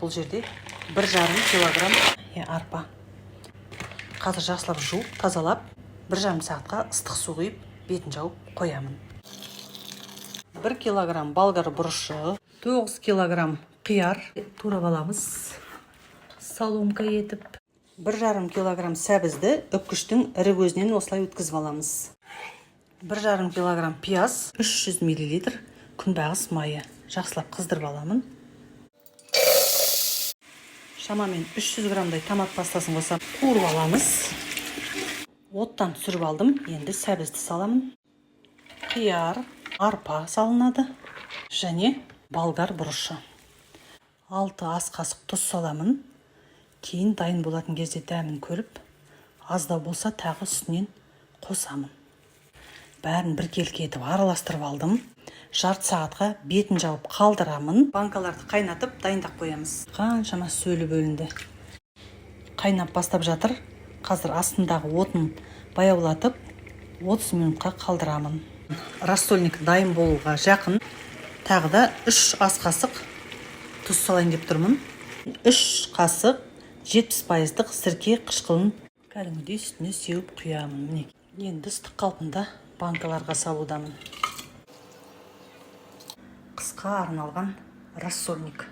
бұл жерде 1,5 килограмм арпа. Қазір жақсылап жуып, тазалап, 1,5 сағатқа ыстық су құйып, бетін жауып қоямын. 1 килограмм болгар бұрышы, 9 килограмм қияр турап аламыз. Соломка етіп. 1,5 килограмм сәбізді үпкіштің ірі көзінен осылай өткізіп аламыз. 1,5 килограмм пияз, 300 мл күнбағыс майы. Жақсылап қыздырып аламын. Шамамен 300 граммдай томат пастасын қосып қуырып аламыз. Оттан түсіріп алдым. Енді сәбізді саламын. Қияр, арпа салынады және болгар бұрышы. 6 ас қасық тұз саламын. Кейін дайын болатын кезде дәмін көріп, аздау болса тағы үстінен қосамын. Бәрін біркелкі етіп араластырып алдым. Жарты сағатқа бетін жауып қалдырамын. Банкаларды қайнатып дайындап қоямыз. Қаншама сөлі бөлінді. Қайнап бастап жатыр. Қазір астындағы отын баяулатып 30 минутқа қалдырамын. Рассольник дайын болуға жақын. Тағы да 3 ас қасық тұз салайын деп тұрмын. 3 қасық 70%-лық сірке қышқылын кәдімгідей үстіне сеуіп құямын. Енді ыстық қалпында банкаларға салудамын. Қысқа арналған рассольник.